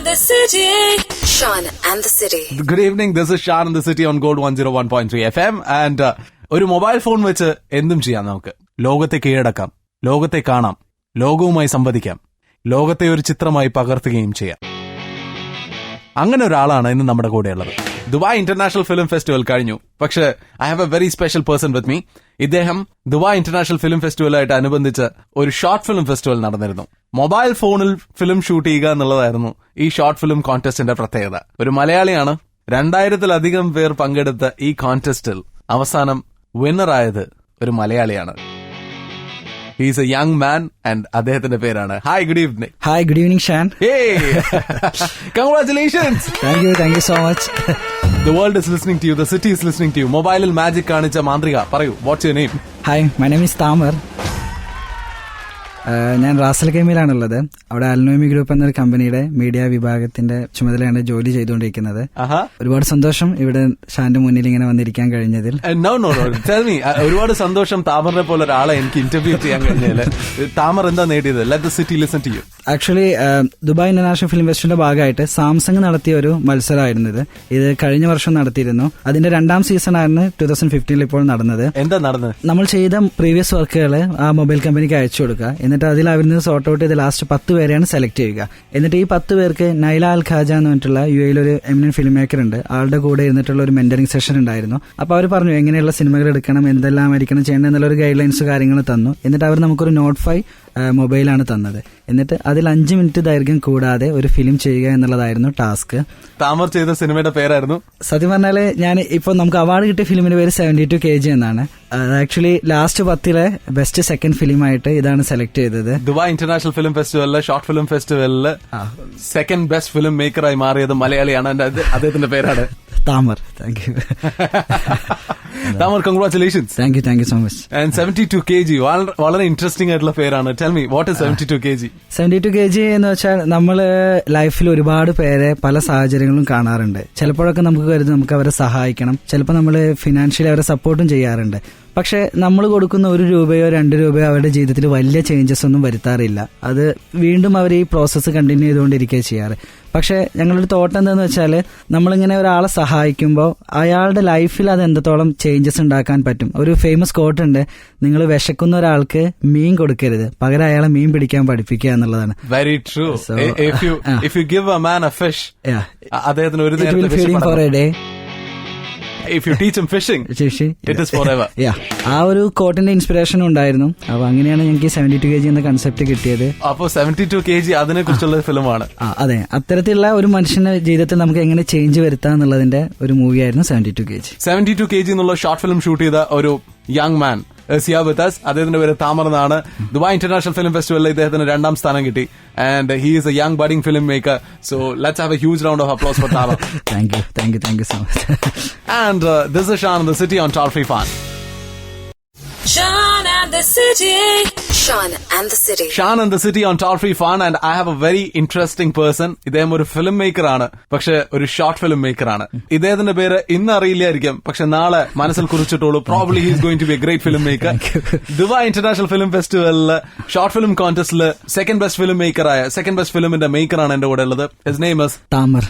and the City. Sean and the City. Good evening, this is Sean and the City on Gold 101.3 FM and ഒരു mobile phone വെച്ച് എന്തും ചെയ്യാം നമുക്ക്. ലോകത്തെ കീഴടക്കാം, ലോകത്തെ കാണാം, ലോകവുമായി സംവദിക്കാം, ലോകത്തെ ഒരു ചിത്രമായി പകർത്തുകയും ചെയ്യാം. അങ്ങനെ ഒരാളാണ് ഇന്ന് നമ്മുടെ കൂടെയുള്ളത്. ദുബായ് ഇന്റർനാഷണൽ ഫിലിം ഫെസ്റ്റിവൽ കഴിഞ്ഞു. പക്ഷേ I have A very special person with me. ഇദ്ദേഹം ദുബായ് ഇന്റർനാഷണൽ ഫിലിം ഫെസ്റ്റിവലായിട്ട് അനുബന്ധിച്ച് ഒരു ഷോർട്ട് ഫിലിം ഫെസ്റ്റിവൽ നടന്നിരുന്നു. മൊബൈൽ ഫോണിൽ ഫിലിം ഷൂട്ട് ചെയ്യുക എന്നുള്ളതായിരുന്നു ഈ ഷോർട്ട് ഫിലിം കോntestന്റെ പ്രത്യേകത. ഒരു മലയാളിയാണ്. 2000-ലധികം പേർ പങ്കെടുത്ത ഈ കോntesറ്റിൽ അവസാനം വിന്നറായത് ഒരു മലയാളിയാണ്. He is a young man and അദ്ദേഹത്തിന്റെ പേരാണ്. Hi, good evening. Hi, good evening, Shan. Hey, congratulations. Thank you so much. The world is listening to you. The city is listening to you. Mobile magic കാണിച്ച മാന്ത്രിക. പറയൂ, what's your name? Hi, my name is Tamar. ഞാൻ Ras al കൈമയിലാണുള്ളത്. അവിടെ അൽനോമി group എന്നൊരു കമ്പനിയുടെ media വിഭാഗത്തിന്റെ ചുമതലയാണ് ജോലി ചെയ്തുകൊണ്ടിരിക്കുന്നത്. ഒരുപാട് സന്തോഷം ഇവിടെ ഷാന്റെ മുന്നിൽ ഇങ്ങനെ വന്നിരിക്കാൻ കഴിഞ്ഞതിൽ. No. Tell me, ഒരുപാട് സന്തോഷം താമറിനെ പോലെ ഒരാളെ എനിക്ക് ഇന്റർവ്യൂ ചെയ്യാൻ കഴിഞ്ഞാൽ. താമർ എന്താ നേടിയത്? Let the city listen to you. Actually Dubai international film ഫെസ്റ്റിവലിന്റെ ഭാഗമായിട്ട് സാംസങ് നടത്തിയ ഒരു മത്സരമായിരുന്നു ഇത് കഴിഞ്ഞ വർഷം നടത്തിയിരുന്നു. അതിന്റെ 2ാം സീസൺ ആയിരുന്നു 2015 ഇപ്പോൾ നടന്നത്. എന്താ നടന്നത്? നമ്മൾ ചെയ്ത പ്രീവിയസ് വർക്കുകൾ ആ മൊബൈൽ കമ്പനിക്ക് അയച്ചു കൊടുക്കുക. എന്നിട്ട് അതിൽ അവരിൽ സോർട്ട് ഔട്ട് ചെയ്ത് ലാസ്റ്റ് 10 പേരെയാണ് സെലക്ട് ചെയ്യുക. എന്നിട്ട് ഈ 10 പേർക്ക് നൈല അൽ ഖാജ എന്ന് പറഞ്ഞിട്ടുള്ള UAE ഒരു എമിനന്റ് ഫിലിം മേക്കർ ഉണ്ട്. ആളുടെ കൂടെ ഇരുന്നിട്ടുള്ള ഒരു മെന്ററിംഗ് സെഷൻ ഉണ്ടായിരുന്നു. അപ്പൊ അവർ പറഞ്ഞു എങ്ങനെയുള്ള സിനിമകൾ എടുക്കണം, എന്തെല്ലാം ആയിരിക്കണം ചെയ്യേണ്ടത് എന്നുള്ളൊരു ഗൈഡ് ലൈൻസ് കാര്യങ്ങൾ തന്നു. എന്നിട്ട് അവർ നമുക്കൊരു നോട്ട് 5 മൊബൈലാണ് തന്നത്. എന്നിട്ട് അതിൽ 5 മിനിറ്റ് ദൈർഘ്യം കൂടാതെ ഒരു ഫിലിം ചെയ്യുക എന്നുള്ളതായിരുന്നു ടാസ്ക്. താമർ ചെയ്ത സിനിമയുടെ പേരായിരുന്നു? സത്യം പറഞ്ഞാല് ഞാൻ ഇപ്പൊ നമുക്ക് അവാർഡ് കിട്ടിയ ഫിലിമിന്റെ പേര് 72 kg എന്നാണ്. ആക്ച്വലി ലാസ്റ്റ് 10ലെ ബെസ്റ്റ് സെക്കൻഡ് ഫിലിമായിട്ട് ഇതാണ് സെലക്ട് ചെയ്തത്. ദുബായ് ഇന്റർനാഷണൽ ഫിലിം ഫെസ്റ്റിവലിലെ ഷോർട്ട് ഫിലിം ഫെസ്റ്റിവലില് സെക്കൻഡ് ബെസ്റ്റ് ഫിലിം മേക്കറായി മാറിയത് മലയാളിയാണ്. അദ്ദേഹത്തിന്റെ പേരാണ് Thamar. Thank you Thamar, congratulations. Thank you so much. And 72 kg വളരെ ഇൻട്രസ്റ്റിംഗ് ആയിട്ടുള്ള പേരാണ്. Tell me, what is 72 kg? 72 kg എന്ന് വെച്ചാൽ നമ്മള് ലൈഫിൽ ഒരുപാട് പേരെ പല സാഹചര്യങ്ങളും കാണാറുണ്ട്. ചിലപ്പോഴൊക്കെ നമുക്ക് കരുതും നമുക്ക് അവരെ സഹായിക്കണം, ചിലപ്പോൾ നമ്മൾ ഫിനാൻഷ്യലി അവരെ സപ്പോർട്ടും ചെയ്യാറുണ്ട്. പക്ഷെ നമ്മൾ കൊടുക്കുന്ന 1 രൂപയോ 2 രൂപയോ അവരുടെ ജീവിതത്തിൽ വലിയ ചേഞ്ചസ് ഒന്നും വരുത്താറില്ല. അത് വീണ്ടും അവർ ഈ പ്രോസസ്സ് കണ്ടിന്യൂ ചെയ്തുകൊണ്ടിരിക്കുക ചെയ്യാറ്. പക്ഷെ ഞങ്ങളൊരു തോട്ടം എന്താന്ന് വെച്ചാൽ നമ്മളിങ്ങനെ ഒരാളെ സഹായിക്കുമ്പോൾ അയാളുടെ ലൈഫിൽ അത് എന്തോളം ചേഞ്ചസ് ഉണ്ടാക്കാൻ പറ്റും. ഒരു ഫേമസ് കോട്ട് ഉണ്ട്, നിങ്ങൾ വിശക്കുന്ന ഒരാൾക്ക് മീൻ കൊടുക്കരുത്, പകരം അയാളെ മീൻ പിടിക്കാൻ പഠിപ്പിക്കുക എന്നുള്ളതാണ്. Very true. If you give a man a fish, അദ്ദേഹത്തിന് ഒരു നേരത്തെ if you teach him fishing, it is forever. ആ ഒരു കോട്ടിന്റെ ഇൻസ്പിറേഷൻ ഉണ്ടായിരുന്നു. അപ്പൊ അങ്ങനെയാണ് ഞങ്ങൾക്ക് 72 kg എന്ന കൺസെപ്റ്റ് കിട്ടിയത്. അപ്പൊ 72 kg അതിനെ കുറിച്ചുള്ള ഫിലിമാണ്. അതെ, അത്തരത്തിലുള്ള ഒരു മനുഷ്യന്റെ ജീവിതത്തിൽ നമുക്ക് എങ്ങനെ ചേഞ്ച് വരുത്താം എന്നുള്ളതിന്റെ ഒരു മൂവിയായിരുന്നു 72 kg. 72 kg എന്നുള്ള ഷോർട്ട് ഫിലിം ഷൂട്ട് ചെയ്ത ഒരു യങ് മാൻ അദ്ദേഹത്തിന്റെ പേര് താമർ എന്നാണ്. ദുബായ് ഇന്റർനാഷണൽ ഫിലിം ഫെസ്റ്റിവലിൽ ഇദ്ദേഹത്തിന് 2ാം സ്ഥാനം കിട്ടി. And he is a young budding filmmaker. So let's have a huge round of applause for Tamar. Thank you so much. And this is Sean and the City on Toll Free Fun. Sean and the City. Sean and the City. Sean and the City on Toll Free Fun. And I have a very interesting person. ഇദ്ദേഹം ഒരു film maker ആണ്, പക്ഷെ ഒരു short film maker ആണ്. ഇദ്ദേഹത്തിന്റെ പേര് ഇന്ന് അറിയില്ലായിരിക്കും, പക്ഷെ നാളെ മനസ്സിൽ കുറിച്ചിട്ടുള്ളൂ. Probably he is going to be a great film maker. Dubai international film ഫെസ്റ്റിവലില് ഷോർട്ട് ഫിലിം കോntestല് സെക്കൻഡ് ബെസ്റ്റ് ഫിലിം മേക്കറായ സെക്കൻഡ് ബെസ്റ്റ് ഫിലിമിന്റെ മേക്കറാണ് എന്റെ കൂടെ ഉള്ളത്. His name is Thamar.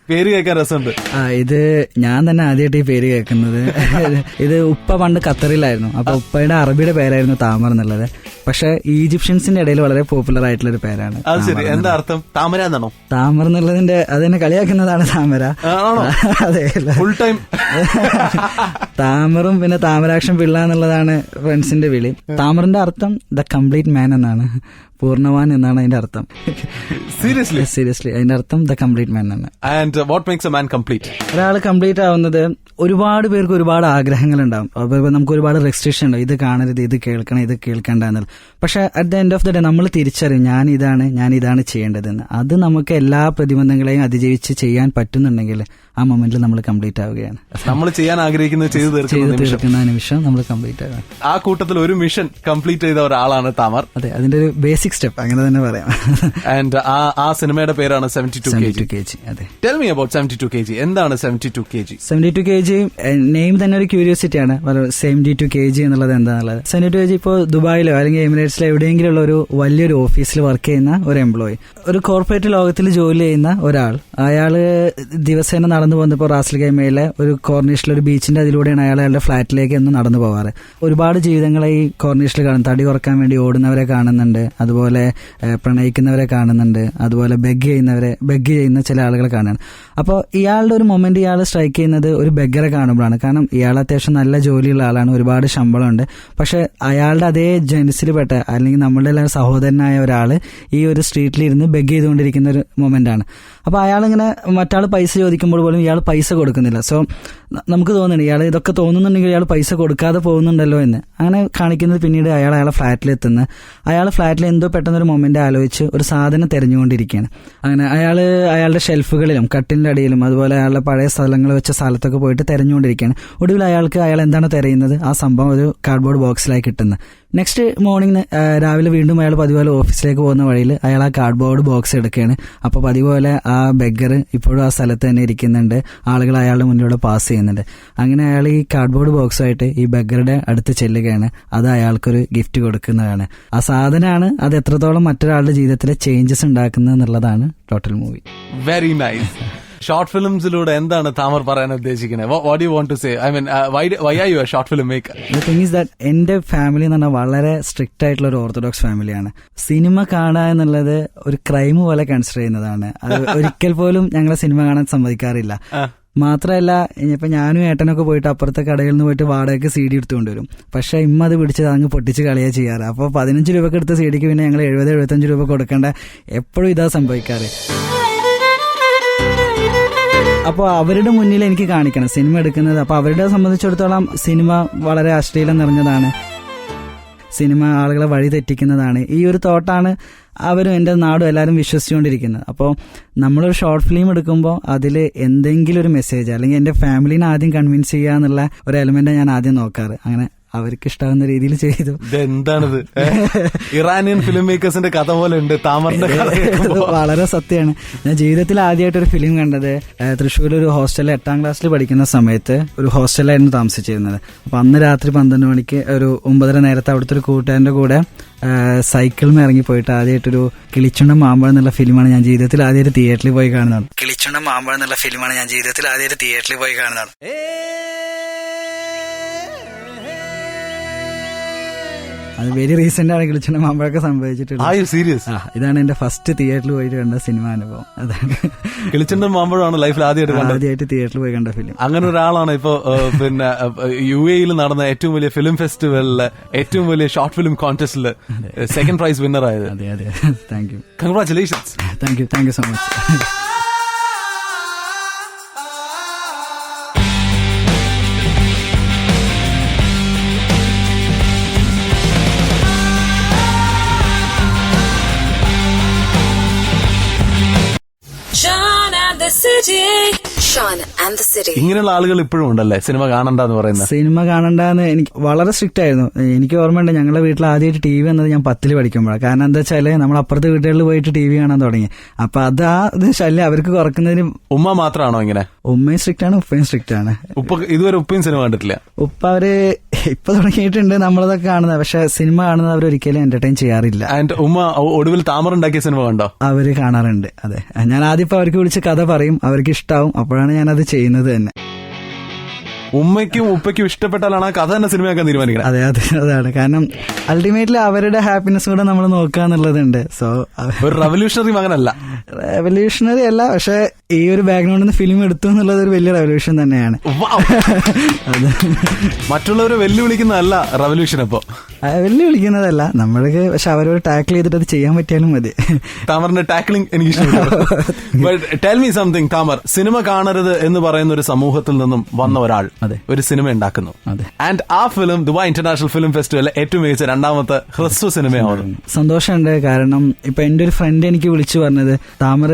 പേര് കേൾക്കാൻ രസമുണ്ട്. ഇത് ഞാൻ തന്നെ ആദ്യമായിട്ട് ഈ പേര് കേൾക്കുന്നത്. ഇത് ഉപ്പ പണ്ട് ഖത്തറിലായിരുന്നു. അപ്പൊ ഉപ്പയുടെ അറബിയുടെ പേരായിരുന്നു താമർ എന്നുള്ളത്. പക്ഷെ ഈജിപ്ഷ്യൻസിന്റെ ഇടയിൽ വളരെ പോപ്പുലർ ആയിട്ടുള്ള ഒരു പേരാണ്. എന്താ അർത്ഥം? താമര എന്നാണോ? താമർ എന്നുള്ളതിന്റെ അതിനെ കളിയാക്കുന്നതാണ് താമര. അതെ, ഫുൾ ടൈം താമറും പിന്നെ താമരാക്ഷൻ പിള്ള എന്നുള്ളതാണ് ഫ്രണ്ട്സിന്റെ വിളി. താമറിന്റെ അർത്ഥം ദ കംപ്ലീറ്റ് മാൻ എന്നാണ്, പൂർണ്ണവാൻ എന്നാണ് അതിന്റെ അർത്ഥം. സീരിയസ്ലി അതിന്റെ അർത്ഥം ദ കംപ്ലീറ്റ് മാൻ എന്നാണ്. And what makes a man complete? ഒരാൾ കംപ്ലീറ്റ് ആവുന്നത് ഒരുപാട് പേർക്ക് ഒരുപാട് ആഗ്രഹങ്ങൾ ഉണ്ടാവും. അപ്പോൾ നമുക്ക് ഒരുപാട് റെസ്ട്രിക്ഷൻ ഉണ്ടാവും, ഇത് കാണരുത്, ഇത് കേൾക്കണം, ഇത് കേൾക്കേണ്ട എന്നുള്ള. പക്ഷെ at the end of the day നമ്മൾ തിരിച്ചറിയും ഞാൻ ഇതാണ് ചെയ്യേണ്ടതെന്ന്. അത് നമുക്ക് എല്ലാ പ്രതിബന്ധങ്ങളെയും അതിജീവിച്ച് ചെയ്യാൻ പറ്റുന്നുണ്ടെങ്കിൽ ആ മൊമെന്റിൽ നമ്മൾ കംപ്ലീറ്റ് ആവുകയാണ്. നമ്മൾ ചെയ്യാൻ ആഗ്രഹിക്കുന്നത് ചെയ്തു തീർക്കുന്ന നിമിഷം നമ്മൾ കംപ്ലീറ്റ് ആവുക. ആ കൂട്ടത്തിൽ ഒരു മിഷൻ കംപ്ലീറ്റ് ചെയ്ത ഒരാളാണ് താമർ. അതെ, അതിന്റെ ഒരു ബേസിക് സ്റ്റെപ്പ് അങ്ങനെ തന്നെ പറയാം. ആൻഡ് ആ സിനിമയുടെ പേരാണ് 72 kg. അതെ, ടെൽ മീ അബൌട്ട് 72 kg. എന്താണ് 72 kg? 72 kg നെയിം തന്നെ ഒരു ക്യൂരിയോസിറ്റി ആണ്. 72 kg എന്നുള്ളത് എന്താണുള്ളത്. 72 kg ഇപ്പോൾ ദുബായിലോ അല്ലെങ്കിൽ എമിറേറ്റ്സിലോ എവിടെയെങ്കിലും ഉള്ള ഒരു വലിയൊരു ഓഫീസിൽ വർക്ക് ചെയ്യുന്ന ഒരു എംപ്ലോയി, ഒരു കോർപ്പറേറ്റ് ലോകത്തിൽ ജോലി ചെയ്യുന്ന ഒരാൾ. അയാള് ദിവസേന നടന്നു പോകുന്നപ്പോൾ റാസൽ ഗൈമയിലെ ഒരു കോർണിഷിൽ ഒരു ബീച്ചിന്റെ അതിലൂടെയാണ് അയാളുടെ ഫ്ളാറ്റിലേക്ക് എന്ന് നടന്നു പോവാറ്. ഒരുപാട് ജീവിതങ്ങളെ ഈ കോർണിഷിൽ കാണും. തടി കുറക്കാൻ വേണ്ടി ഓടുന്നവരെ കാണുന്നുണ്ട്, അതുപോലെ പ്രണയിക്കുന്നവരെ കാണുന്നുണ്ട്, അതുപോലെ ബെഗ് ചെയ്യുന്ന ചില ആളുകളെ കാണുകയാണ്. അപ്പോൾ ഇയാളുടെ ഒരു മൊമെന്റ് ഇയാൾ സ്ട്രൈക്ക് ചെയ്യുന്നത് ഒരു ബെഗറെ കാണുമ്പോഴാണ്. കാരണം ഇയാൾ അത്യാവശ്യം നല്ല ജോലിയുള്ള ആളാണ്, ഒരുപാട് ശമ്പളമുണ്ട്. പക്ഷെ അയാളുടെ അതേ ജനസിൽ പെട്ട അല്ലെങ്കിൽ നമ്മളുടെ എല്ലാം സഹോദരനായ ഒരാള് ഈ ഒരു സ്ട്രീറ്റിലിരുന്ന് ബെഗ് ചെയ്തുകൊണ്ടിരിക്കുന്ന ഒരു മൊമെന്റ് ആണ്. അപ്പൊ അയാളിങ്ങനെ മറ്റാൾ പൈസ ചോദിക്കുമ്പോൾ പോലും ഇയാൾ പൈസ കൊടുക്കുന്നില്ല. സോ നമുക്ക് തോന്നുന്നുണ്ട് ഇയാൾ ഇതൊക്കെ തോന്നുന്നുണ്ടെങ്കിൽ ഇയാൾ പൈസ കൊടുക്കാതെ പോകുന്നുണ്ടല്ലോ എന്ന്. അങ്ങനെ കാണിക്കുന്നത് പിന്നീട് അയാളെ ഫ്ലാറ്റിലെത്തുന്ന അയാൾ ഫ്ലാറ്റിൽ എന്തോ പെട്ടെന്നൊരു മൊമെന്റ് ആലോചിച്ച് ഒരു സാധനം തെരഞ്ഞുകൊണ്ടിരിക്കുകയാണ്. അങ്ങനെ അയാളുടെ ഷെൽഫുകളിലും കട്ടിലിന്റെ അടിയിലും അതുപോലെ അയാളുടെ പഴയ സ്ഥലങ്ങൾ വെച്ച സ്ഥലത്തൊക്കെ പോയിട്ട് തെരഞ്ഞുകൊണ്ടിരിക്കുകയാണ്. ഒടുവിൽ അയാൾ എന്താണ് തെരയുന്നത്, ആ സംഭവം ഒരു കാർഡ്ബോർഡ് ബോക്സിലായി കിട്ടുന്നത്. നെക്സ്റ്റ് മോർണിംഗ് രാവിലെ വീണ്ടും അയാൾ പതിപോലെ ഓഫീസിലേക്ക് പോകുന്ന വഴിയിൽ അയാൾ ആ കാർഡ്ബോർഡ് ബോക്സ് എടുക്കുകയാണ്. അപ്പോൾ പതിപോലെ ആ ബെഗർ ഇപ്പോഴും ആ സ്ഥലത്ത് തന്നെ ഇരിക്കുന്നുണ്ട്, ആളുകൾ അയാളുടെ മുന്നിലൂടെ പാസ് ചെയ്യുന്നുണ്ട്. അങ്ങനെ അയാൾ ഈ കാർഡ്ബോർഡ് ബോക്സുമായിട്ട് ഈ ബെഗറുടെ അടുത്ത് ചെല്ലുകയാണ്. അത് അയാൾക്കൊരു ഗിഫ്റ്റ് കൊടുക്കുന്നതാണ്. ആ സാധനമാണ് അത് എത്രത്തോളം മറ്റൊരാളുടെ ജീവിതത്തിലെ ചേഞ്ചസ് ഉണ്ടാക്കുന്നത് എന്നുള്ളതാണ് total movie. Very nice. Short ഫിലിംസിലൂടെ എന്താണ് താമർ പറയാൻ ഉദ്ദേശിക്കുന്നത്? What you want to say? I mean why are you a short film maker? The thing is that എന്റെ ഫാമിലി എന്ന് പറഞ്ഞാൽ വളരെ സ്ട്രിക്റ്റ് ആയിട്ടുള്ള ഒരു ഓർത്തഡോക്സ് ഫാമിലിയാണ്. സിനിമ കാണുക എന്നുള്ളത് ഒരു ക്രൈം പോലെ കൺസിഡർ ചെയ്യുന്നതാണ്. അത് ഒരിക്കൽ പോലും ഞങ്ങളെ സിനിമ കാണാൻ സമ്മതിക്കാറില്ല. മാത്രമല്ല ഇനിയിപ്പോൾ ഞാനും ഏട്ടനൊക്കെ പോയിട്ട് അപ്പുറത്തെ കടയിൽ നിന്ന് പോയിട്ട് വാടകയ്ക്ക് CD എടുത്തുകൊണ്ട് വരും. പക്ഷേ ഇമ്മ അത് പിടിച്ച് അങ്ങ് പൊട്ടിച്ച് കളിയാ ചെയ്യാറ്. അപ്പോൾ 15 രൂപക്ക് എടുത്ത CD-ക്ക് പിന്നെ ഞങ്ങൾ 70-75 രൂപ കൊടുക്കേണ്ട, എപ്പോഴും ഇതാ സംഭവിക്കാറ്. അപ്പോൾ അവരുടെ മുന്നിൽ എനിക്ക് കാണിക്കണം സിനിമ എടുക്കുന്നത്. അപ്പോൾ അവരുടെ സംബന്ധിച്ചിടത്തോളം സിനിമ വളരെ അശ്ലീലം നിറഞ്ഞതാണ്, സിനിമ ആളുകളെ വഴി തെറ്റിക്കുന്നതാണ്. ഈ ഒരു തോട്ടാണ് അവരും എൻ്റെ നാടും എല്ലാവരും വിശ്വസിച്ചുകൊണ്ടിരിക്കുന്നത്. അപ്പോൾ നമ്മളൊരു ഷോർട്ട് ഫിലിം എടുക്കുമ്പോൾ അതിൽ എന്തെങ്കിലും ഒരു മെസ്സേജ് അല്ലെങ്കിൽ എൻ്റെ ഫാമിലിനെ ആദ്യം കൺവിൻസ് ചെയ്യുക എന്നുള്ള ഒരു എലമെന്റ് ഞാൻ ആദ്യം നോക്കാറ്. അങ്ങനെ അവർക്ക് ഇഷ്ടാവുന്ന രീതിയിൽ ചെയ്തു. എന്താണിത്? ഇറാനിയൻ ഫിലിം മേക്കേഴ്സിന്റെ കഥ പോലെ ഉണ്ട് താമറിന്റെ കഥ. വളരെ സത്യമാണ്. ഞാൻ ജീവിതത്തിൽ ആദ്യമായിട്ടൊരു ഫിലിം കണ്ടത് തൃശ്ശൂർ ഒരു ഹോസ്റ്റലിൽ 8ാം ക്ലാസ്സിൽ പഠിക്കുന്ന സമയത്ത് ഒരു ഹോസ്റ്റലിലായിരുന്നു താമസിച്ചിരുന്നത്. അപ്പൊ അന്ന് രാത്രി 12 മണിക്ക് ഒരു 9:30 നേരത്തെ അവിടുത്തെ ഒരു കൂട്ടുകാരന്റെ കൂടെ സൈക്കിളിൽ ഇറങ്ങിപ്പോയിട്ട് ആദ്യമായിട്ടൊരു കിളിച്ചുണ്ടൻ മാമ്പഴം എന്നുള്ള ഫിലിമാണ് ഞാൻ ജീവിതത്തിൽ ആദ്യമായിട്ട് തിയേറ്ററിൽ പോയി കാണുന്നത്. കിളിച്ചുണ്ടൻ മാമ്പഴം എന്നുള്ള ഫിലിമാണ് ഞാൻ ജീവിതത്തിൽ ആദ്യമായിട്ട് തിയേറ്ററിൽ പോയി കാണുന്നത്. അത് വെരി റീസെന്റ് ആണ് കിളിച്ചുണ്ടൻ മാമ്പഴമൊക്കെ സംഭവിച്ചിട്ടുള്ളത്. ഇതാണ് എന്റെ ഫസ്റ്റ് തിയേറ്ററിൽ പോയിട്ട് കണ്ട സിനിമ അനുഭവം. അതാണ് കിളിച്ചുണ്ടൻ മാമ്പഴമാണ് ലൈഫിൽ ആദ്യമായിട്ട് തിയേറ്ററിൽ പോയി കണ്ട ഫിലിം. അങ്ങനെ ഒരാളാണ് ഇപ്പൊ പിന്നെ UAE നടന്ന ഏറ്റവും വലിയ ഫിലിം ഫെസ്റ്റിവലില് ഏറ്റവും വലിയ ഷോർട്ട് ഫിലിം കോൺടെസ്റ്റില് സെക്കൻഡ് പ്രൈസ് വിന്നർ ആയത്. അതെ അതെ, thank you. Congratulations. Thank you so much. Sean and the City. ഇങ്ങനെയുള്ള ആളുകൾ ഇപ്പോഴും ഉണ്ടല്ലേ സിനിമ കാണണ്ടെന്ന് പറയുന്നത്? സിനിമ കാണണ്ടെന്ന് എനിക്ക് വളരെ സ്ട്രിക്റ്റ് ആയിരുന്നു. എനിക്ക് ഓർമ്മയുണ്ട് ഞങ്ങളുടെ വീട്ടിൽ ആദ്യമായിട്ട് TV വന്നത് ഞാൻ 10ൽ പഠിക്കുമ്പോഴാണ്. കാരണം എന്താ വെച്ചാല് നമ്മൾ അപ്പുറത്തെ വീട്ടുകളിൽ പോയിട്ട് TV കാണാൻ തുടങ്ങി. അപ്പൊ അത് ശല്യം അവർക്ക് കുറക്കുന്നതിന്. ഉമ്മ മാത്രമാണോ ഇങ്ങനെ? ഉമ്മയും സ്ട്രിക്റ്റ് ആണ്, ഉപ്പയും സ്ട്രിക്റ്റ് ആണ്. ഇതുവരെ ഉപ്പയും സിനിമ കണ്ടിട്ടില്ല? ഉപ്പ അവര് ഇപ്പൊ തുടങ്ങിയിട്ടുണ്ട് നമ്മളതൊക്കെ കാണുന്നത്. പക്ഷെ സിനിമ കാണുന്നത് അവർ ഒരിക്കലും എന്റർടൈൻ ചെയ്യാറില്ല. ആൻഡ് ഉമ്മ ഒടുവിൽ താമറുണ്ടാക്കിയ സിനിമ കണ്ടോ? അവര് കാണാറുണ്ട്. അതെ, ഞാൻ ആദ്യം ഇപ്പൊ അവർക്ക് വിളിച്ച് കഥ പറയും, അവർക്ക് ഇഷ്ടാവും, അപ്പോഴാണ് ഞാനത് ചെയ്യുന്നത് തന്നെ. ഉമ്മയ്ക്കും ഉപ്പയ്ക്കും ഇഷ്ടപ്പെട്ടാലാണ് ആ കഥ തന്നെ സിനിമയാക്കാൻ തീരുമാനിക്കുന്നത്. അതെ അതെ, അതാണ് കാരണം അൾട്ടിമേറ്റ്ലി അവരുടെ ഹാപ്പിനെസ് കൂടെ നമ്മൾ നോക്കുക എന്നുള്ളതുണ്ട്. സോ ഒരു റെവല്യൂഷണറി മകനല്ല. റെവല്യൂഷണറി അല്ല, പക്ഷെ ഈ ഒരു ബാക്ക്ഗ്രൗണ്ടിൽ നിന്ന് ഫിലിം എടുത്തു എന്നുള്ളത് ഒരു വലിയ റെവല്യൂഷൻ തന്നെയാണ്. മറ്റുള്ളവരെ വെല്ലുവിളിക്കുന്നതല്ല റെവല്യൂഷൻ. അപ്പോ വെല്ലുവിളിക്കുന്നതല്ല നമ്മൾക്ക്, പക്ഷെ അവരോട് ടാക്കിൾ ചെയ്തിട്ട് അത് ചെയ്യാൻ പറ്റിയാലും മതി. താമറിന്റെ ടാക്ലിംഗ് എനിക്ക് ഇഷ്ടപ്പെട്ടു. Tell me something Tamar. Cinema കാണരുത് എന്ന് പറയുന്ന ഒരു സമൂഹത്തിൽ നിന്നും വന്ന ഒരാൾ ഒരു സിനിമ ഉണ്ടാക്കുന്നു. ആൻഡ് ആ ഫിലിം ദുബായ് ഇന്റർനാഷണൽ ഫിലിം ഫെസ്റ്റിവലിലെ ഏറ്റവും മികച്ച 2ാമത്തെ ഹ്രസ്വ സിനിമയാവുന്നു. സന്തോഷമുണ്ട്. കാരണം ഇപ്പൊ എന്റെ ഒരു ഫ്രണ്ട് എനിക്ക് വിളിച്ചു പറഞ്ഞത്, താമർ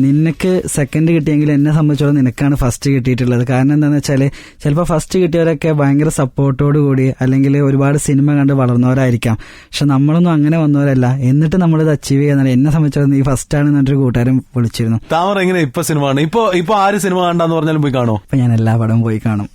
നിനക്ക് സെക്കൻഡ് കിട്ടിയെങ്കിൽ എന്നെ സംബന്ധിച്ചോളം നിനക്കാണ് ഫസ്റ്റ് കിട്ടിയിട്ടുള്ളത്. കാരണം എന്താണെന്ന് വെച്ചാൽ ചിലപ്പോൾ ഫസ്റ്റ് കിട്ടിയവരൊക്കെ ഭയങ്കര സപ്പോർട്ടോട് കൂടി അല്ലെങ്കിൽ ഒരുപാട് സിനിമ കണ്ട് വളർന്നവരായിരിക്കാം. പക്ഷെ നമ്മളൊന്നും അങ്ങനെ വന്നവരല്ല. എന്നിട്ട് നമ്മളിത് അച്ചീവ് ചെയ്യാൻ എന്നെ സംബന്ധിച്ചോളം നീ ഫസ്റ്റ് ആണ് എന്നൊരു കൂട്ടുകാരൻ വിളിച്ചിരുന്നു. താമര എങ്ങനെ ഇപ്പൊ സിനിമ കാണും? ഇപ്പൊ ആര് സിനിമ കണ്ടാന്ന് പറഞ്ഞാലും പോയി കാണോ? ഇപ്പൊ ഞാൻ എല്ലാ പടവും പോയി കാണും,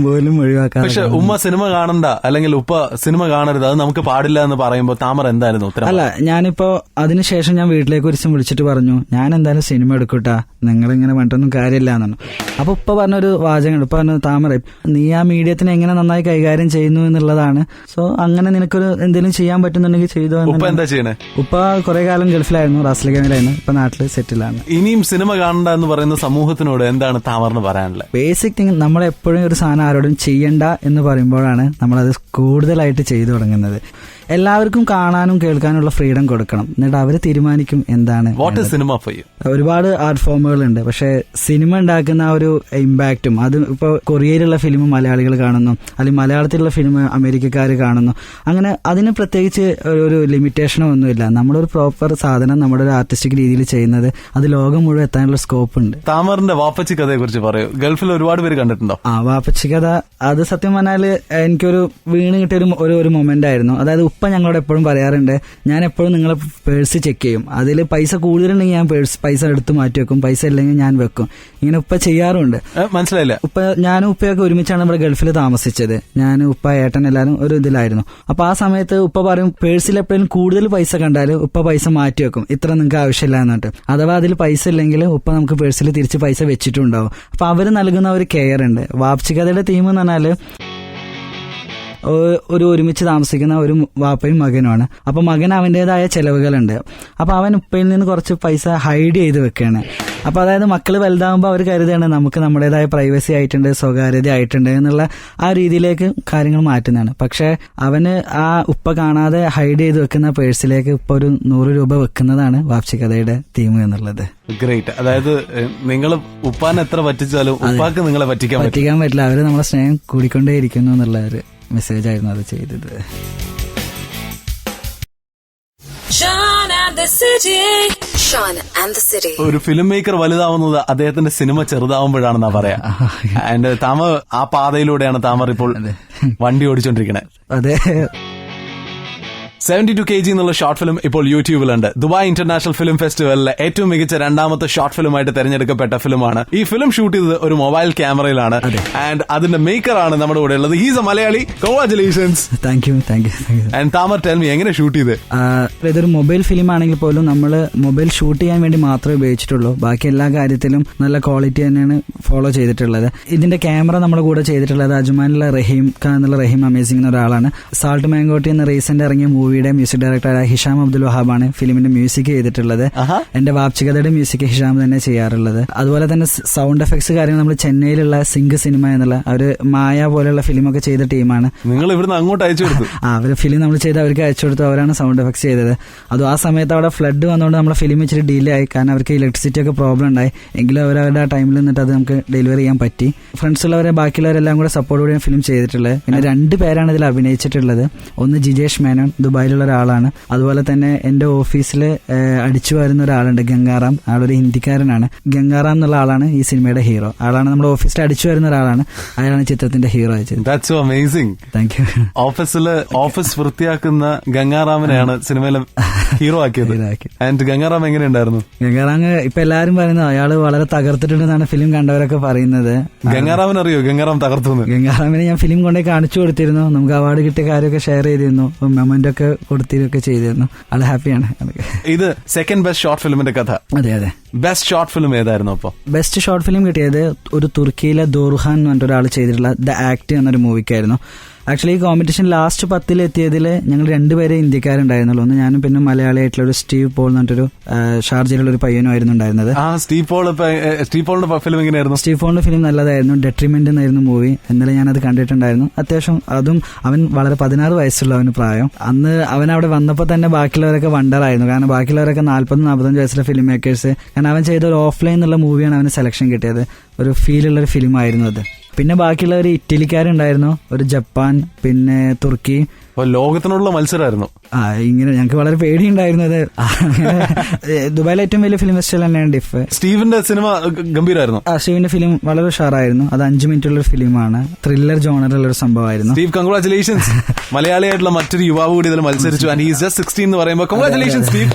പോലും ഒഴിവാക്കാൻ. പക്ഷെ ഉമ്മ സിനിമ കാണണ്ട അല്ലെങ്കിൽ ഉപ്പ സിനിമ കാണരുത്, അത് നമുക്ക് പാടില്ല എന്ന് പറയുമ്പോ താമര എന്തായിരുന്നു ഉത്തരം? അല്ല, ഞാനിപ്പോ അതിനുശേഷം ഞാൻ വീട്ടിലേക്ക് ഒരു ദിവസം വിളിച്ചിട്ട് പറഞ്ഞു, ഞാൻ എന്തായാലും സിനിമ എടുക്കൂട്ടാ, നിങ്ങളിങ്ങനെ പറഞ്ഞിട്ടൊന്നും കാര്യമില്ല എന്നാണ്. അപ്പൊ ഉപ്പ പറഞ്ഞൊരു വാചകം, ഉപ്പ പറഞ്ഞു, താമര നീ ആ മീഡിയത്തിനെ എങ്ങനെ നന്നായി കൈകാര്യം ചെയ്യുന്നു എന്നുള്ളതാണ്. സോ അങ്ങനെ നിനക്കൊരു എന്തെങ്കിലും ചെയ്യാൻ പറ്റുന്നുണ്ടെങ്കിൽ ചെയ്തോ. ഉപ്പ എന്താ ചെയ്യണേ? ഉപ്പ കുറെ കാലം ഗൾഫിലായിരുന്നു, റാസ്ലിഗമിലായിരുന്നു, ഇപ്പൊ നാട്ടില് സെറ്റിലാണ്. ഇനിയും സിനിമ കാണണ്ട എന്ന് പറയുന്ന സമൂഹത്തിനോട് എന്താണ് താമറിന് പറയാനുള്ളത്? ബേസിക് തിങ്, നമ്മളെപ്പോഴും ഒരു സാധനം ആരോടും ചെയ്യണ്ട എന്ന് പറയുമ്പോഴാണ് നമ്മളത് കൂടുതലായിട്ട് ചെയ്തു തുടങ്ങുന്നത്. എല്ലാവർക്കും കാണാനും കേൾക്കാനുള്ള ഫ്രീഡം കൊടുക്കണം, എന്നിട്ട് അവർ തീരുമാനിക്കും എന്താണ്. What is cinema for you? ഒരുപാട് ആർട്ട് ഫോമുകളുണ്ട്, പക്ഷെ സിനിമ ഉണ്ടാക്കുന്ന ആ ഒരു ഇമ്പാക്റ്റും, അത് ഇപ്പോൾ കൊറിയയിലുള്ള ഫിലിം മലയാളികൾ കാണുന്നു, അല്ലെങ്കിൽ മലയാളത്തിലുള്ള ഫിലിം അമേരിക്കക്കാർ കാണുന്നു, അങ്ങനെ അതിന് പ്രത്യേകിച്ച് ഒരു ലിമിറ്റേഷനോ ഒന്നുമില്ല. നമ്മളൊരു പ്രോപ്പർ സാധനം നമ്മുടെ ഒരു ആർട്ടിസ്റ്റിക് രീതിയിൽ ചെയ്യുന്നത് അത് ലോകം മുഴുവൻ എത്താനുള്ള സ്കോപ്പ് ഉണ്ട്. താമറിന്റെ വാപ്പച്ചി കഥയെ കുറിച്ച് പറയൂ. ഗൾഫിൽ ഒരുപാട് പേര് കണ്ടിട്ടുണ്ടോ? വാപ്പച്ചി കഥ അത് സത്യം പറഞ്ഞാല് എനിക്കൊരു വീണ് കിട്ടിയ ഒരു മൊമെന്റ് ആയിരുന്നു. അതായത് ഉപ്പ ഞങ്ങളോട് എപ്പോഴും പറയാറുണ്ട്, ഞാൻ എപ്പോഴും നിങ്ങളെ പേഴ്സ് ചെക്ക് ചെയ്യും, അതിൽ പൈസ കൂടുതലുണ്ടെങ്കിൽ ഞാൻ പൈസ എടുത്ത് മാറ്റി വെക്കും, പൈസ ഇല്ലെങ്കിൽ ഞാൻ വെക്കും. ഇങ്ങനെ ഉപ്പ ചെയ്യാറുണ്ട്. മനസ്സിലായില്ല. ഞാനും ഉപ്പയൊക്കെ ഒരുമിച്ചാണ് നമ്മുടെ ഗൾഫിൽ താമസിച്ചത്. ഞാൻ ഉപ്പ ഏട്ടൻ എല്ലാവരും ഒരു ഇതിലായിരുന്നു. അപ്പൊ ആ സമയത്ത് ഉപ്പ പറയും, പേഴ്സിൽ എപ്പോഴും കൂടുതൽ പൈസ കണ്ടാൽ ഉപ്പ പൈസ മാറ്റി വെക്കും, ഇത്ര നിങ്ങൾക്ക് ആവശ്യമില്ല എന്നിട്ട്. അഥവാ അതിൽ പൈസ ഇല്ലെങ്കിൽ ഉപ്പ നമുക്ക് പേഴ്സിൽ തിരിച്ച് പൈസ വെച്ചിട്ടുണ്ടാവും. അപ്പൊ അവര് നൽകുന്ന ഒരു കെയർ ഉണ്ട്. വാപ്ചികഥയുടെ തീം എന്ന് പറഞ്ഞാല് ഒരുമിച്ച് താമസിക്കുന്ന ഒരു വാപ്പയും മകനുമാണ്. അപ്പൊ മകൻ അവൻ്റെതായ ചെലവുകളുണ്ട്. അപ്പൊ അവൻ ഉപ്പയിൽ നിന്ന് കുറച്ച് പൈസ ഹൈഡ് ചെയ്ത് വെക്കുകയാണ്. അപ്പൊ അതായത് മക്കള് വലുതാകുമ്പോൾ അവർ കരുതാണ് നമുക്ക് നമ്മുടേതായ പ്രൈവസി ആയിട്ടുണ്ട്, സ്വകാര്യത ആയിട്ടുണ്ട് എന്നുള്ള ആ രീതിയിലേക്ക് കാര്യങ്ങൾ മാറ്റുന്നതാണ്. പക്ഷെ അവന് ആ ഉപ്പ കാണാതെ ഹൈഡ് ചെയ്ത് വെക്കുന്ന പേഴ്സിലേക്ക് ഉപ്പ ഒരു 100 രൂപ വെക്കുന്നതാണ് വാപ്ചികഥയുടെ തീം എന്നുള്ളത്. ഗ്രേറ്റ്. അതായത് നിങ്ങൾ ഉപ്പാനെ എത്ര പറ്റിച്ചാലും ഉപ്പാക്ക് നിങ്ങളെ പറ്റിക്കാൻ പറ്റില്ല. അവര് നമ്മളെ സ്നേഹം കൂടിക്കൊണ്ടേയിരിക്കുന്നു എന്നുള്ള ഒരു മെസ്സേജ് ആയിരുന്നു അത് ചെയ്തത്. Sean and the City. Sean and the City. ഒരു ഫിലിം മേക്കർ വലുതാവുന്നത് അദ്ദേഹത്തിന്റെ സിനിമ ചെറുതാവുമ്പോഴാണെന്നാ പറയാ. ആൻഡ് താമർ ആ പാതയിലൂടെയാണ് താമർ ഇപ്പോൾ വണ്ടി ഓടിച്ചോണ്ടിരിക്കണേ. അതെ. 72 kg എന്നുള്ള ഷോർട്ട് ഫിലിം ഇപ്പോൾ യൂട്യൂബിലുണ്ട്. ദുബായ് ഇന്റർനാഷണൽ ഫിലിം ഫെസ്റ്റിവലിലെ ഏറ്റവും മികച്ച 2ാമത്തെ ഷോർട്ട് ഫിലിമായിട്ട് തെരഞ്ഞെടുക്കപ്പെട്ട ഫിലിമാണ്. ഈ ഫിലിം ഷൂട്ട് ചെയ്തത് ഒരു മൊബൈൽ ക്യാമറയിലാണ്. ആൻഡ് അതിന്റെ മേക്കറാണ് നമ്മുടെ കൂടെ ഉള്ളത്. He's A Malayali. Congratulations. Thank you. And Tamar, tell me, എങ്ങനെ ഷൂട്ട് ചെയ്ത്? ഇതൊരു മൊബൈൽ ഫിലിം ആണെങ്കിൽ പോലും നമ്മൾ മൊബൈൽ ഷൂട്ട് ചെയ്യാൻ വേണ്ടി മാത്രമേ ഉപയോഗിച്ചിട്ടുള്ളൂ. ബാക്കി എല്ലാ കാര്യത്തിലും നല്ല ക്വാളിറ്റി തന്നെയാണ് ഫോളോ ചെയ്തിട്ടുള്ളത്. ഇതിന്റെ ക്യാമറ നമ്മുടെ കൂടെ ചെയ്തിട്ടുള്ളത് അജ്മാനിലെ റഹീം ഖാൻ എന്നുള്ള റഹീം അമേസിംഗ് എന്ന ഒരാളാണ്. സാൾട്ട് മാങ്കോട്ടി എന്ന റീസെന്റ് ഇറങ്ങിയ മൂവിയുടെ മ്യൂസിക് ഡയറക്ടറായ ഹിഷാം അബ്ദുൽ വഹാബാണ് ഫിലിമിന്റെ മ്യൂസിക് ചെയ്തിട്ടുള്ളത്. എന്റെ വാപ്ചികഥയുടെ മ്യൂസിക് ഹിഷാം തന്നെ ചെയ്യാറുള്ളത്. അതുപോലെ തന്നെ സൗണ്ട് എഫക്ട്സ് കാര്യങ്ങൾ നമ്മൾ ചെന്നൈയിലുള്ള സിംഗ് സിനിമ എന്നുള്ള അവര് മായ പോലെയുള്ള ഫിലിമൊക്കെ ചെയ്ത ടീമാണ്. നിങ്ങൾ ഇവിടുന്ന് അങ്ങോട്ട് അയച്ചു കൊടുത്തു? അവര് ഫിലിം നമ്മൾ ചെയ്ത് അവർക്ക് അയച്ചു കൊടുത്തു. അവരാണ് സൗണ്ട് എഫക്ട്സ് ചെയ്തത്. അതും ആ സമയത്ത് അവിടെ ഫ്ലഡ് വന്നുകൊണ്ട് നമ്മളെ ഫിലിം ഇച്ചിരി ഡിലേ ആയി. കാരണം അവർക്ക് ഇലക്ട്രിസിറ്റി ഒക്കെ പ്രോബ്ലം ഉണ്ടായി. എങ്കിലും അവരുടെ ആ ടൈമിൽ നിന്നിട്ട് അത് നമുക്ക് ഡെലിവറി ചെയ്യാൻ പറ്റി. ഫ്രണ്ട്സ് ഉള്ളവരെ ബാക്കിയുള്ളവരെല്ലാം കൂടെ സപ്പോർട്ട് കൂടിയാണ് ഫിലിം ചെയ്തിട്ടുള്ളത്. പിന്നെ 2 പേരാണ് ഇതിൽ അഭിനയിച്ചിട്ടുള്ളത്. ഒന്ന് ജിജേഷ് മേനോൻ, ദുബായിലുള്ള ഒരാളാണ്. അതുപോലെ തന്നെ എന്റെ ഓഫീസിൽ അടിച്ചു വരുന്ന ഒരാളുണ്ട്, ഗംഗാറാം. ആളൊരു ഹിന്ദിക്കാരനാണ്. ഗംഗാറാം എന്നുള്ള ആളാണ് ഈ സിനിമയുടെ ഹീറോ. ആളാണ് നമ്മുടെ ഓഫീസിൽ അടിച്ചു വരുന്ന ഒരാളാണ്. അയാളാണ് ചിത്രത്തിന്റെ ഹീറോ അയച്ചത്. That's so amazing. Thank you. Office വൃത്തിയാക്കുന്ന ഗംഗാറാമിനെയാണ് സിനിമയിലെ ഹീറോ ആക്കിയത്. ആൻഡ് ഗംഗാറാം എങ്ങനെയുണ്ടായിരുന്നു? ഗംഗാറാം ഇപ്പൊ എല്ലാരും പറയുന്നത് അയാള് വളരെ തകർത്തിട്ടുണ്ടെന്നാണ് ഫിലിം കണ്ടവരൊക്കെ പറയുന്നത്. ഗംഗാറാമിന് അറിയോ ഗംഗാറാം തകർത്തു? ഗംഗാറാമിനെ ഞാൻ ഫിലിം കൊണ്ടേ കാണിച്ചു കൊടുത്തിരുന്നു. നമുക്ക് അവാർഡ് കിട്ടിയ കാര്യമൊക്കെ ഷെയർ ചെയ്തിരുന്നു, മൊമെന്റ് ഒക്കെ കൊടുത്തിരുന്നൊക്കെ ചെയ്തിരുന്നു. അത് ഹാപ്പിയാണ്. ഇത് സെക്കൻഡ് ബെസ്റ്റ് ഷോർട്ട് ഫിലിമിന്റെ കഥ. അതെ. ബെസ്റ്റ് ഷോർട്ട് ഫിലിം ഏതായിരുന്നു? അപ്പൊ ബെസ്റ്റ് ഷോർട്ട് ഫിലിം കിട്ടിയത് ഒരു തുർക്കിയിലെ ദോർഹാൻ എന്ന് പറഞ്ഞിട്ട് ഒരാൾ ചെയ്തിട്ടുള്ള ദ ആക്ട് എന്നൊരു മൂവിക്കായിരുന്നു. ആക്ച്വലി ഈ കോമ്പറ്റീഷൻ ലാസ്റ്റ് 10 എത്തിയതിൽ ഞങ്ങൾ 2 പേരെ ഇന്ത്യക്കാരുണ്ടായിരുന്നുള്ളൂ. ഒന്ന് ഞാനും പിന്നെ മലയാളിയായിട്ടുള്ള ഒരു സ്റ്റീവ് പോൾ എന്ന് പറഞ്ഞിട്ടൊരു ഷാർജയിലുള്ള ഒരു പയ്യനും ആയിരുന്നു ഉണ്ടായിരുന്നത്. സ്റ്റീവ് പോളിന്റെ ഫിലിം എങ്ങനെയായിരുന്നു? സ്റ്റീവ് പോളിന്റെ ഫിലിം നല്ലതായിരുന്നു. ഡെട്രിമെന്റ് എന്നായിരുന്നു മൂവി. ഇന്നലെ ഞാനത് കണ്ടിട്ടുണ്ടായിരുന്നു. അത്യാവശ്യം അതും അവൻ വളരെ 16 വയസ്സുള്ള അവന് പ്രായം. അന്ന് അവൻ അവിടെ വന്നപ്പോൾ തന്നെ ബാക്കിയുള്ളവരൊക്കെ വണ്ടറായിരുന്നു. കാരണം ബാക്കിയുള്ളവരൊക്കെ 40-45 വയസ്സുള്ള ഫിലിം മേക്കേഴ്സ്. കാരണം അവൻ ചെയ്ത ഒരു ഓഫ്ലൈൻ എന്നുള്ള മൂവിയാണ് അവന് സെലക്ഷൻ കിട്ടിയത്. ഒരു ഫീലുള്ള ഒരു ഫിലിം ആയിരുന്നു അത്. പിന്നെ ബാക്കിയുള്ളവർ ഇറ്റലിക്കാരുണ്ടായിരുന്നു, ഒരു ജപ്പാൻ, പിന്നെ തുർക്കി, അപ്പൊ ലോകത്തിനുള്ള മത്സരമായിരുന്നു. ഇങ്ങനെ ഞങ്ങൾക്ക് വളരെ പേടിയുണ്ടായിരുന്നു അത്. ദുബായിലെ ഏറ്റവും വലിയ ഫിലിം ഫെസ്റ്റിവൽ തന്നെയാണ് ഡിഫ്. സ്റ്റീവിന്റെ സിനിമ ഗംഭീരമായിരുന്നു. സ്റ്റീവിന്റെ ഫിലിം വളരെ ഉഷാറായിരുന്നു. അത് 5 മിനിറ്റുള്ള ഒരു ഫിലിമാണ്. ത്രില്ലർ ജോണറുള്ള ഒരു സംഭവമായിരുന്നു. Steve, congratulations. മലയാളിയായിട്ടുള്ള മറ്റൊരു യുവാവ് കൂടി ഇതിൽ മത്സരിച്ചു. ആൻഡ് ഹീസ് ജസ്റ്റ് 16 എന്ന് പറയുമ്പോൾ congratulations Steve.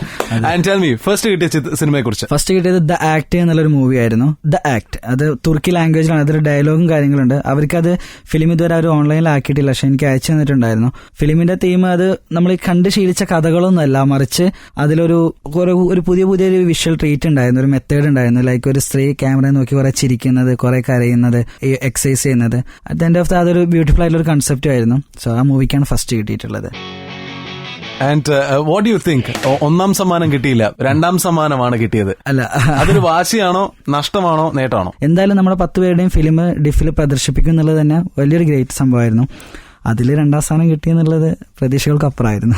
And tell me, first കിട്ടിയ സിനിമയെ കുറിച്ച്. ഫസ്റ്റ് കിട്ടിയത് ദ ആക്ട് എന്നുള്ളൊരു മൂവി ആയിരുന്നു. ദ ആക്ട് അത് തുർക്കി ലാംഗ്വേജിലാണ്. അതിൽ ഡയലോഗും കാര്യങ്ങളുണ്ട്. അവർക്കത് ഫിലിം ഇതുവരെ അവർ ഓൺലൈനിലാക്കിയിട്ടില്ല, പക്ഷെ എനിക്ക് അയച്ചു തന്നിട്ടുണ്ടായിരുന്നു. ഫിലിമിന്റെ തീം അത് നമ്മൾ കണ്ട് ശീലിച്ച കഥകളൊന്നുമല്ല, മറിച്ച് അതിലൊരു പുതിയൊരു വിഷ്വൽ ട്രീറ്റ് ഉണ്ടായിരുന്നു, ഒരു മെത്തേഡ് ഉണ്ടായിരുന്നു. ലൈക്ക് ഒരു സ്ത്രീ ക്യാമറ നോക്കി കുറെ ചിരിക്കുന്നത്, കുറെ കരയുന്നത്, എക്സസൈസ് ചെയ്യുന്നത്. അറ്റ് ദ എൻഡ് ഓഫ് അതൊരു ബ്യൂട്ടിഫുൾ ആയിട്ടുള്ള ഒരു കൺസെപ്റ്റ് ആയിരുന്നു. സോ ആ മൂവിക്കാണ് ഫസ്റ്റ് കിട്ടിയിട്ടുള്ളത്. And what you think? 1ാം സമ്മാനം കിട്ടിയില്ല, 2ാം സമ്മാനമാണ് കിട്ടിയത്. അല്ല, അതൊരു വാശിയാണോ, നഷ്ടമാണോ, നേട്ടമാണോ? എന്തായാലും നമ്മുടെ 10 പേരുടെയും ഫിലിം ഡിഫിൽ പ്രദർശിപ്പിക്കും എന്നുള്ളത് തന്നെ വലിയൊരു ഗ്രേറ്റ് സംഭവമായിരുന്നു. അതിൽ 2ാം സ്ഥാനം കിട്ടിയെന്നുള്ളത് പ്രതീക്ഷകൾക്ക് അപ്പുറമായിരുന്നു.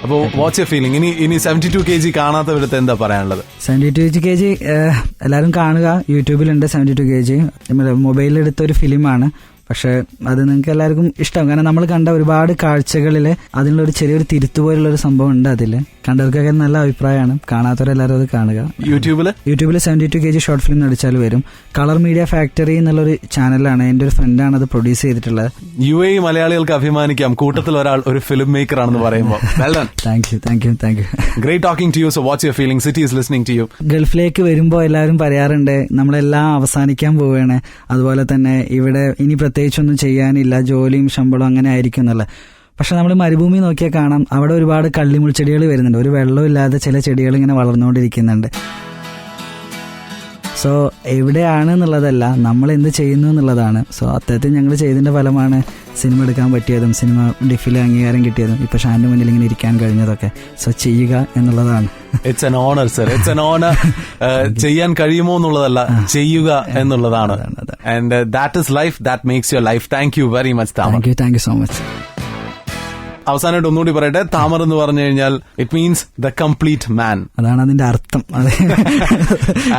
അപ്പോൾ വാട്ട്സ് യുവർ ഫീലിംഗ്? ഇനി 72 kg കാണാത്തവരടുത്ത് എന്താ പറയാനുള്ളത്? 72 kg എല്ലാവരും കാണുക. യൂട്യൂബിലുണ്ട് 72 kg. മൊബൈലിലെടുത്ത ഒരു ഫിലിമാണ്. പക്ഷെ അത് നിങ്ങൾക്ക് എല്ലാവർക്കും ഇഷ്ടം. കാരണം നമ്മൾ കണ്ട ഒരുപാട് കാഴ്ചകളിൽ അതിനുള്ളൊരു ചെറിയൊരു തിരുത്തു പോലുള്ള ഒരു സംഭവം ഉണ്ട്. അതിൽ കണ്ടവർക്കൊക്കെ നല്ല അഭിപ്രായമാണ്. കാണാത്തവരെല്ലാവരും അത് കാണുക. യൂട്യൂബില് 72 kg ഷോർട്ട് ഫിലിം അടിച്ചാൽ വരും. കളർ മീഡിയ ഫാക്ടറി എന്നുള്ളൊരു ചാനലാണ്. എന്റെ ഒരു ഫ്രണ്ടാണ് അത് പ്രൊഡ്യൂസ് ചെയ്തിട്ടുള്ളത്. UAE മലയാളികൾക്ക് അഭിമാനിക്കാം, കൂട്ടത്തിൽ ഒരാൾ ഒരു ഫിലിം മേക്കർ ആണെന്ന് പറയുമ്പോൾ. Thank you. Great talking to you. So what's your feeling? City is listening to you. ഗൾഫിലേക്ക് വരുമ്പോൾ എല്ലാവരും പറയാറുണ്ട് നമ്മളെല്ലാം അവസാനിക്കാൻ പോവുകയാണ്, അതുപോലെ തന്നെ ഇവിടെ ഇനി പ്രത്യേകിച്ചൊന്നും ചെയ്യാനില്ല, ജോലിയും ശമ്പളവും അങ്ങനെ ആയിരിക്കും എന്നുള്ള. പക്ഷെ നമ്മൾ മരുഭൂമി നോക്കിയാൽ കാണാം, അവിടെ ഒരുപാട് കള്ളിമുൾ ചെടികൾ വരുന്നുണ്ട്. ഒരു വെള്ളമില്ലാതെ ചില ചെടികൾ ഇങ്ങനെ വളർന്നുകൊണ്ടിരിക്കുന്നുണ്ട്. സോ എവിടെയാണ് എന്നുള്ളതല്ല, നമ്മൾ എന്ത് ചെയ്യുന്നു എന്നുള്ളതാണ്. സോ അത്തരത്തിൽ ഞങ്ങൾ ചെയ്തതിന്റെ ഫലമാണ് സിനിമ എടുക്കാൻ പറ്റിയതും സിനിമ ഡിഫിൽ അംഗീകാരം കിട്ടിയതും ഇപ്പൊ ഷാന്റെ മുന്നിൽ ഇങ്ങനെ ഇരിക്കാൻ കഴിഞ്ഞതൊക്കെ. സോ ചെയ്യുക എന്നുള്ളതാണ്. It's an honor, sir. It's an honor. ചെയ്യാൻ കഴിയുമോ എന്നുള്ളതല്ല, ചെയ്യുക എന്നുള്ളതാണ്. And that is life. That makes your life. Thank you very much, Tamar. Thank you so much. അവസാനമായിട്ട് ഒന്നുകൂടി പറയട്ടെ, താമർ എന്ന് പറഞ്ഞു കഴിഞ്ഞാൽ it means the complete man. അതാണ് അതിന്റെ അർത്ഥം.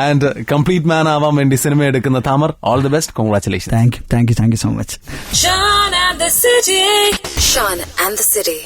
ആൻഡ് കംപ്ലീറ്റ് മാൻ ആവാൻ വേണ്ടി സിനിമ എടുക്കുന്ന Tamar, all the best. Congratulation. Thank you so much. Sean and the City.